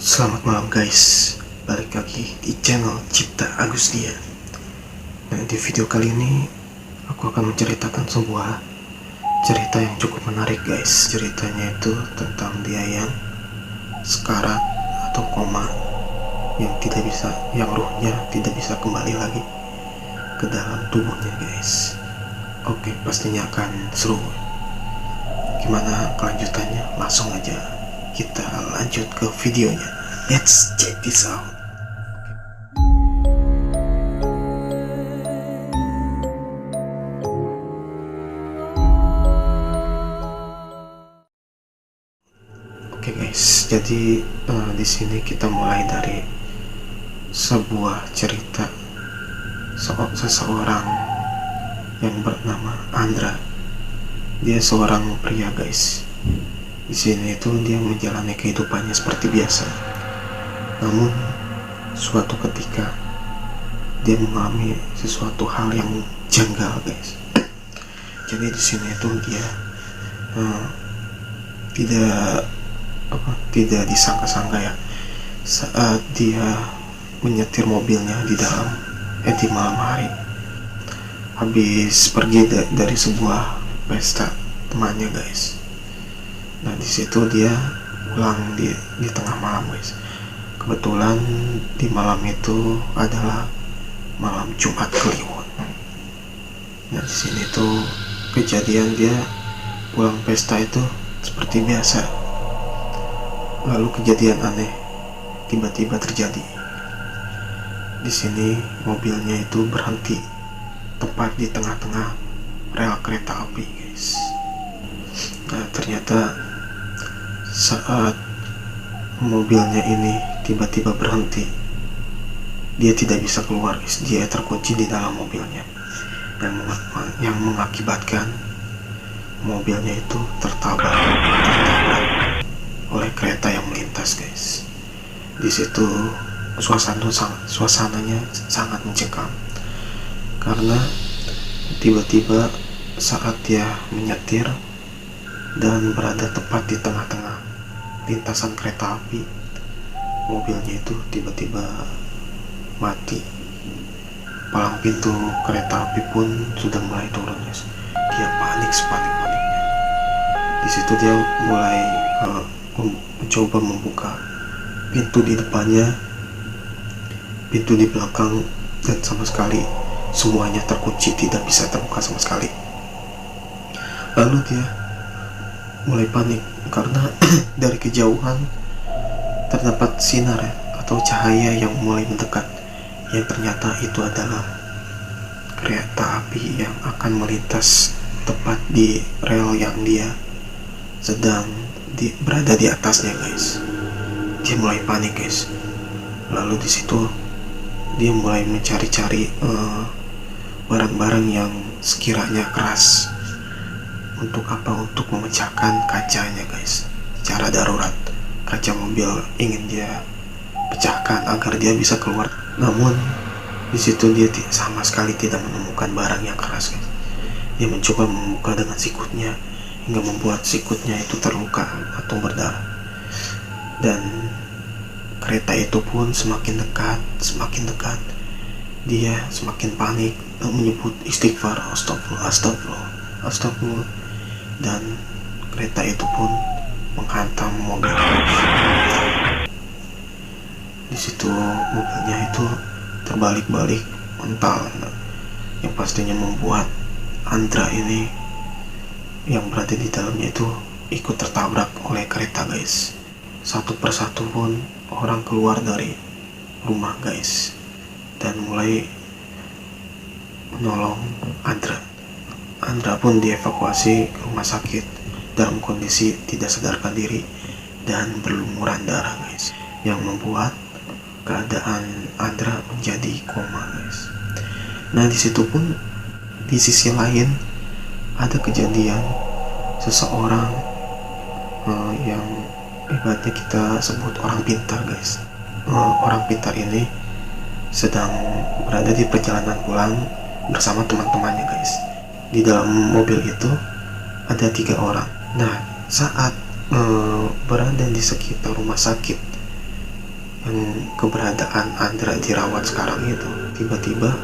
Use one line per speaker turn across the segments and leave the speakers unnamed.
Selamat malam guys, balik lagi di channel Cipta Agustia. Nah, di video kali ini aku akan menceritakan sebuah cerita yang cukup menarik guys. Ceritanya itu tentang dia yang sekarat atau koma, yang ruhnya tidak bisa kembali lagi ke dalam tubuhnya guys. Oke, pastinya akan seru. Gimana kelanjutannya? Langsung aja kita lanjut ke videonya. Let's check this out. Oke guys, jadi di sini kita mulai dari sebuah cerita seseorang yang bernama Andra. Dia seorang pria guys. Di sini itu dia menjalani kehidupannya seperti biasa. Namun suatu ketika dia mengalami sesuatu hal yang janggal guys. Jadi di sini itu dia tidak disangka-sangka ya, saat dia menyetir mobilnya di malam hari, habis pergi dari sebuah pesta temannya guys. Nah di situ dia pulang di tengah malam guys. Kebetulan di malam itu adalah malam Jumat Kliwon. Nah di sini tuh kejadian dia pulang pesta itu seperti biasa. Lalu kejadian aneh tiba-tiba terjadi. Di sini mobilnya itu berhenti tepat di tengah-tengah rel kereta api guys. Nah ternyata saat mobilnya ini tiba-tiba berhenti, dia tidak bisa keluar guys. Dia terkunci di dalam mobilnya, yang mengakibatkan mobilnya itu tertabrak oleh kereta yang melintas guys. Di situ suasananya sangat mencekam, karena tiba-tiba saat dia menyetir dan berada tepat di tengah-tengah lintasan kereta api, mobilnya itu tiba-tiba mati. Palang pintu kereta api pun sudah mulai turun guys. Dia panik sepanik-paniknya. Di situ dia mulai mencoba membuka pintu di depannya, pintu di belakang, dan sama sekali semuanya terkunci, tidak bisa terbuka sama sekali. Lalu dia mulai panik karena dari kejauhan terdapat sinar atau cahaya yang mulai mendekat, yang ternyata itu adalah kereta api yang akan melintas tepat di rel yang dia sedang berada di atasnya guys. Dia mulai panik guys. Lalu di situ dia mulai mencari-cari barang-barang yang sekiranya keras. Untuk apa? Untuk memecahkan kacanya guys. Secara darurat, kaca mobil ingin dia pecahkan agar dia bisa keluar. Namun di situ dia sama sekali tidak menemukan barang yang keras guys. Dia mencoba membuka dengan sikutnya, hingga membuat sikutnya itu terluka atau berdarah. Dan kereta itu pun semakin dekat. Dia semakin panik dan menyebut istighfar, astagfirullah. Dan kereta itu pun menghantam mobil. Di situ mobilnya itu terbalik-balik mental, yang pastinya membuat Andra ini yang berada di dalamnya itu ikut tertabrak oleh kereta guys. Satu persatu pun orang keluar dari rumah guys, dan mulai menolong Andra. Andra pun dievakuasi ke rumah sakit dalam kondisi tidak sadarkan diri dan berlumuran darah guys, yang membuat keadaan Andra menjadi koma guys. Nah di situ pun di sisi lain ada kejadian seseorang yang ibaratnya kita sebut orang pintar guys. Orang pintar ini sedang berada di perjalanan pulang bersama teman-temannya guys. Di dalam mobil itu ada 3 orang. Nah saat berada di sekitar rumah sakit yang keberadaan Andra dirawat sekarang itu, tiba-tiba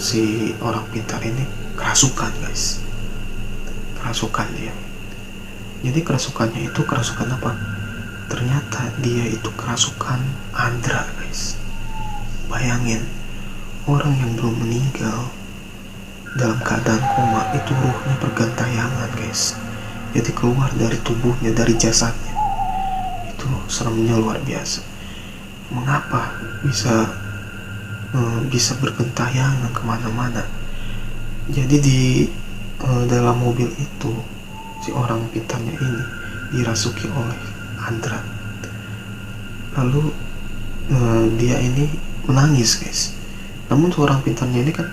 si orang pintar ini kerasukan guys, kerasukan dia. Jadi kerasukannya itu kerasukan apa? Ternyata dia itu kerasukan Andra guys. Bayangin, orang yang belum meninggal dalam keadaan koma itu ruhnya bergentayangan guys. Jadi keluar dari tubuhnya, dari jasadnya. Itu seremnya luar biasa. Mengapa bisa bergentayangan kemana-mana? Jadi di dalam mobil itu si orang pintarnya ini dirasuki oleh Andra. Lalu dia ini menangis guys. Namun seorang pintarnya ini kan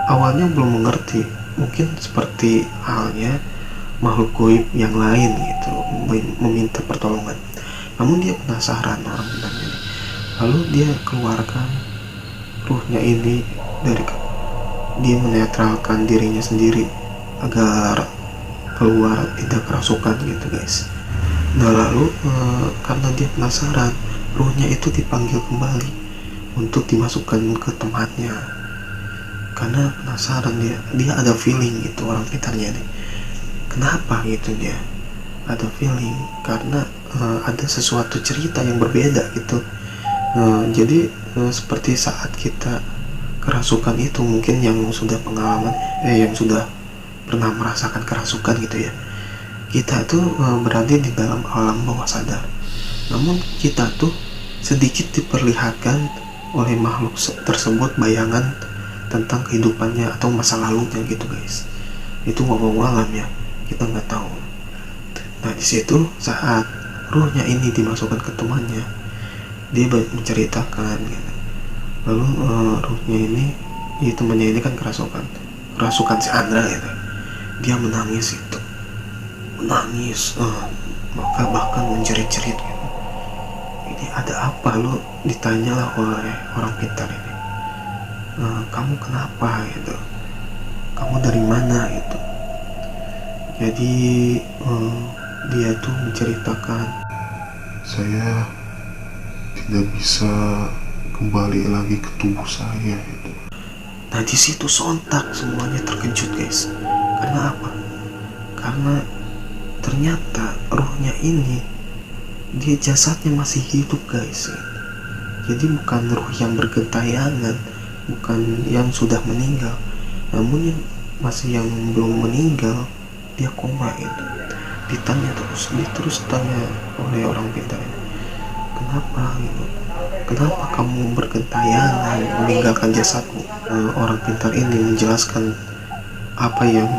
awalnya belum mengerti, mungkin seperti halnya makhluk goib yang lain gitu, meminta pertolongan. Namun dia penasaran orang pintarnya ini. Lalu dia keluarkan ruhnya ini dia menetralkan dirinya sendiri agar keluar tidak kerasukan gitu guys. Nah lalu karena dia penasaran, ruhnya itu dipanggil kembali untuk dimasukkan ke tempatnya. Karena penasaran, dia ada feeling gitu orang pintarnya nih. Kenapa gitu dia ada feeling? Karena ada sesuatu cerita yang berbeda gitu. Jadi seperti saat kita kerasukan itu, mungkin yang sudah pengalaman yang sudah pernah merasakan kerasukan gitu ya, kita tuh berada di dalam alam bawah sadar. Namun kita tuh sedikit diperlihatkan oleh makhluk tersebut bayangan tentang kehidupannya atau masa lalunya gitu guys. Itu wallahu alam ya, kita nggak tahu. Nah di situ saat ruhnya ini dimasukkan ke temannya, dia menceritakan gitu. Lalu ruhnya ini, temannya ini kan kerasukan si Andra gitu. Dia menangis itu, maka bahkan menjerit-jerit gitu. Ini ada apa lu? Ditanyalah oleh orang pintar ini. Kamu kenapa gitu? Kamu dari mana gitu? Jadi dia tuh menceritakan,
saya tidak bisa kembali lagi ke tubuh saya gitu.
Nah di situ sontak semuanya terkejut guys. Karena apa? Karena ternyata ruhnya ini, dia jasadnya masih hidup guys. Jadi bukan ruh yang bergentayangan, bukan yang sudah meninggal, namun yang masih yang belum meninggal, dia koma itu. Ditanya terus tanya oleh orang pintar ini, kenapa gitu? Kenapa kamu bergentayangan meninggalkan jasadmu? Orang pintar ini menjelaskan apa yang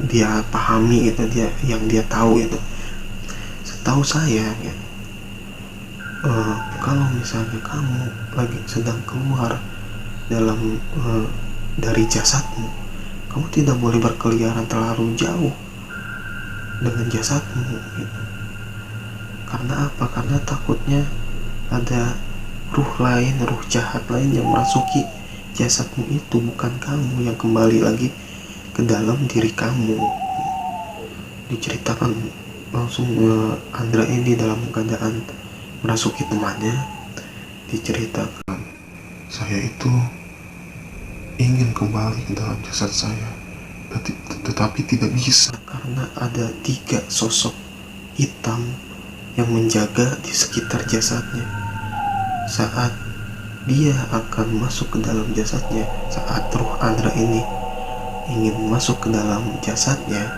dia pahami itu, yang dia tahu itu. Setahu saya ya, kalau misalnya kamu lagi sedang keluar dari jasadmu, kamu tidak boleh berkeliaran terlalu jauh dengan jasadmu gitu. Karena apa? Karena takutnya ada ruh jahat lain yang merasuki jasadmu itu, bukan kamu yang kembali lagi ke dalam diri kamu. Diceritakan langsung Andra ini dalam keadaan merasuki temannya. Diceritakan,
saya itu ingin kembali ke dalam jasad saya, tetapi tidak bisa.
Karena ada 3 sosok hitam yang menjaga di sekitar jasadnya. Saat dia akan masuk ke dalam jasadnya, saat ruh Andra ini ingin masuk ke dalam jasadnya,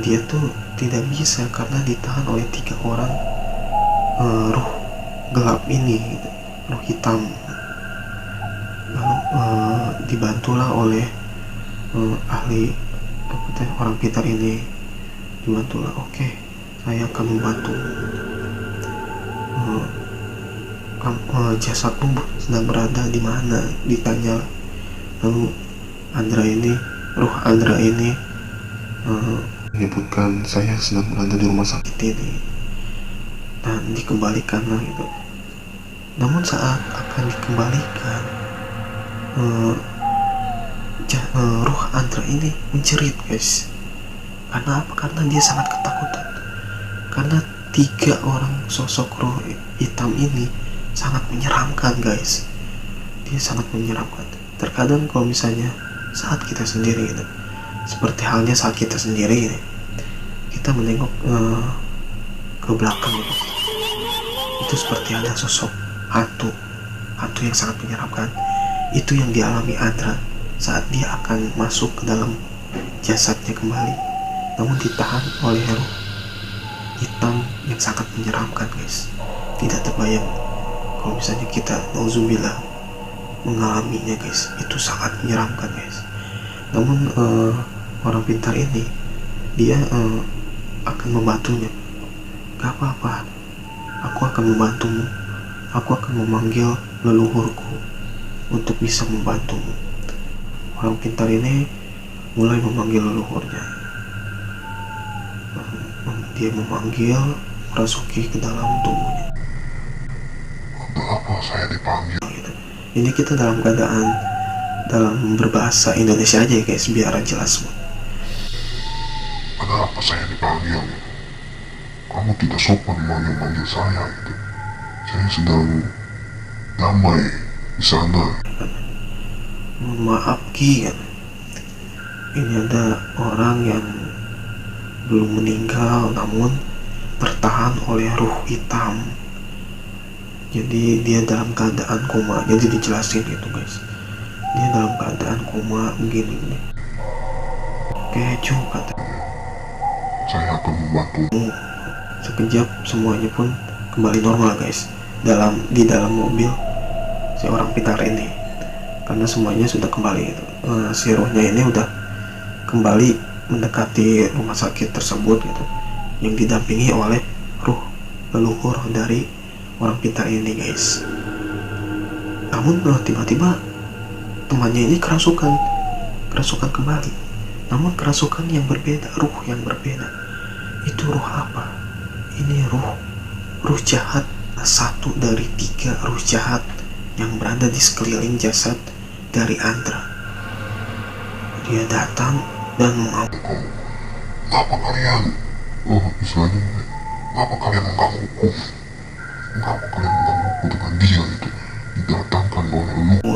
dia tuh tidak bisa karena ditahan oleh 3 orang ruh gelap ini gitu, ruh hitam. Lalu dibantulah oleh ahli orang pintar ini, dibantulah, oke, saya akan membantu. Jasadmu sedang berada di mana? Ditanya. Lalu ruh Andra ini
menyebutkan saya sedang berada di rumah sakit
ini, dan dikembalikanlah gitu. Namun saat akan dikembalikan, ruh Andra ini menjerit guys. Karena apa? Karena dia sangat ketakutan. Karena tiga orang sosok roh hitam ini sangat menyeramkan guys. Dia sangat menyeramkan. Terkadang kalau misalnya saat kita sendiri gitu, seperti halnya saat kita sendiri ini, kita menengok ke belakang gitu, itu seperti ada sosok hantu yang sangat menyeramkan. Itu yang dialami Andra saat dia akan masuk ke dalam jasadnya kembali, namun ditahan oleh roh hitam yang sangat menyeramkan guys. Tidak terbayang kalau misalnya kita nauzubillah mengalaminya guys. Itu sangat menyeramkan guys. Namun orang pintar ini dia akan membantunya. Gak apa-apa, aku akan membantumu. Aku akan memanggil leluhurku untuk bisa membantumu. Orang pintar ini mulai memanggil leluhurnya. Dia memanggil Rasuki ke dalam tubuhnya.
Untuk apa saya dipanggil?
Gitu. Ini kita dalam keadaan dalam berbahasa Indonesia aja ya guys, biar jelas.
Kenapa saya dipanggil? Kamu tidak sopan memanggil saya gitu. Saya sedang damai di sana.
Mohon maaf Ki, kan? Ini ada orang yang belum meninggal namun tertahan oleh ruh hitam. Jadi dia dalam keadaan koma. Jadi dijelasin gitu guys. Dia dalam keadaan koma begini nih. Kecoh katanya.
Saya akan membantu.
Sekejap semuanya pun kembali normal guys. Di dalam mobil si orang pintar ini. Karena semuanya sudah kembali gitu. Si ruhnya ini udah kembali mendekati rumah sakit tersebut gitu, yang didampingi oleh ruh leluhur dari orang pintar ini guys. Namun tiba-tiba temannya ini kerasukan kembali. Namun kerasukan yang berbeda, ruh yang berbeda. Itu ruh apa? Ini ruh jahat, satu dari 3 ruh jahat yang berada di sekeliling jasad dari Andra. Dia datang dan mengamuk.
Apa kalian? Istilahnya, apa kalian menggangguku? Kenapa kalian menggangguku dengan dia itu? Didatangkan oleh lu.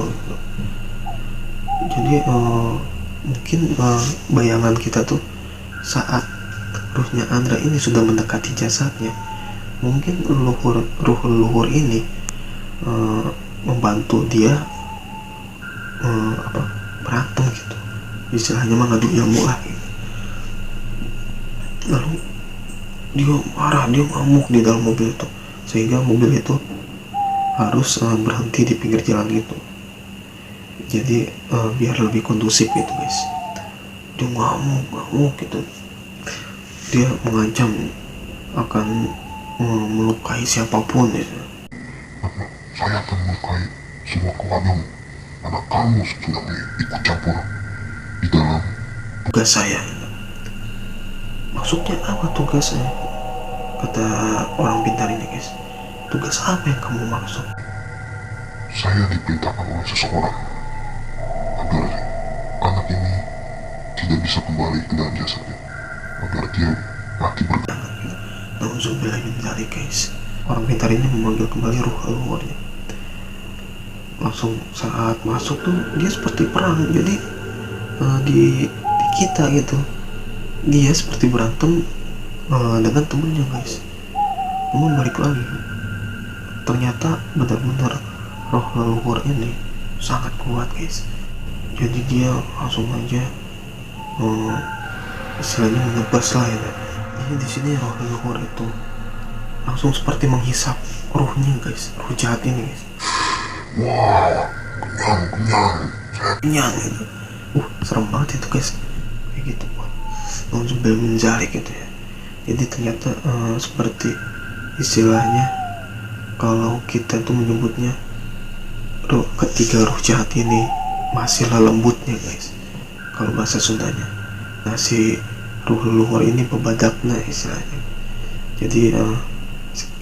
Jadi mungkin bayangan kita tuh saat ruhnya Andra ini sudah mendekati jasadnya, mungkin ruh leluhur ini membantu dia berantem gitu, istilahnya mengadu ilmu lah gitu. Lalu dia marah, dia ngamuk di dalam mobil itu, sehingga mobil itu harus berhenti di pinggir jalan gitu. Jadi biar lebih kondusif gitu guys. Dia ngamuk gitu. Dia mengancam akan melukai siapapun gitu.
Saya akan melukai semua keluargamu karena kamu sudah ikut campur di dalam
tugas saya. Maksudnya apa tugasnya? Kata orang pintar ini guys. Tugas apa yang kamu maksud?
Saya diperintahkan oleh seseorang agar anak ini tidak bisa kembali ke dalam jasadnya, agar dia mati bergantung.
Nauzubillah min dzalik guys. Orang pintar ini memanggil kembali ruh leluhurnya. Langsung saat masuk tuh dia seperti perang. Jadi di kita gitu, dia seperti berantem dengan temennya guys. Namun balik lagi, ternyata benar-benar roh leluhur ini sangat kuat guys. Jadi dia langsung aja istilahnya menebas lah ya. Jadi di sini roh leluhur itu langsung seperti menghisap ruhnya guys, ruh jahat ini guys.
Wow,
Kenyang gitu. Serem banget itu guys, kayak gitu. Langsung menjalik gitu ya. Jadi ternyata seperti istilahnya kalau kita tuh menyebutnya ketiga ruh jahat ini masih lembutnya guys, kalau bahasa Sundanya. Nah si ruh leluhur ini pebadaknya istilahnya. Jadi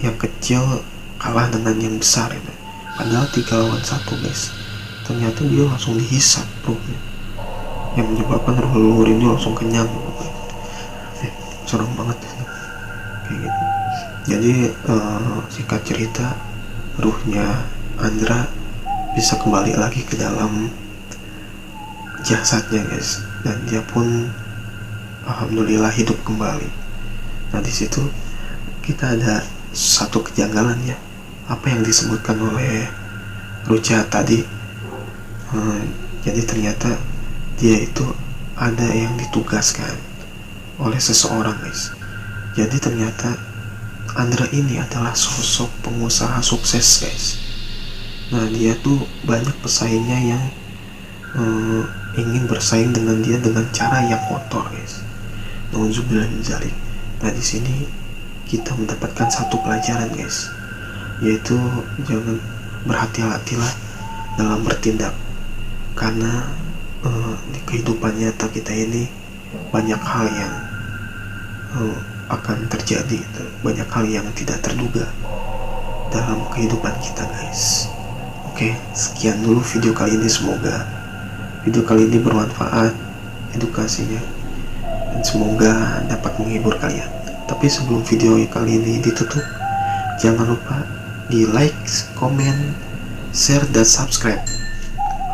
yang kecil kalah dengan yang besar itu. Padahal 3 lawan 1 guys. Ternyata dia langsung dihisap ruhnya, yang menyebabkan ruh leluhur ini langsung kenyang gitu. Serem banget kayak gitu. Jadi singkat cerita, ruhnya Andra bisa kembali lagi ke dalam jasadnya guys, dan dia pun alhamdulillah hidup kembali. Nah di situ kita ada satu kejanggalan ya, apa yang disebutkan oleh Ruja tadi. Jadi ternyata dia itu ada yang ditugaskan oleh seseorang guys. Jadi ternyata Andra ini adalah sosok pengusaha sukses guys. Nah dia tuh banyak pesaingnya yang ingin bersaing dengan dia dengan cara yang kotor guys. Nauzubillah min dzalik. Nah di sini kita mendapatkan satu pelajaran guys, yaitu jangan berhati-hatilah dalam bertindak, karena di kehidupan nyata kita ini banyak hal yang akan terjadi, banyak hal yang tidak terduga dalam kehidupan kita guys. Oke, sekian dulu video kali ini. Semoga video kali ini bermanfaat edukasinya dan semoga dapat menghibur kalian. Tapi sebelum video kali ini ditutup, jangan lupa di like, komen, share, dan subscribe.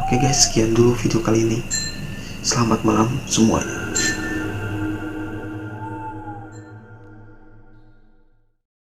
Oke guys, sekian dulu video kali ini. Selamat malam semuanya.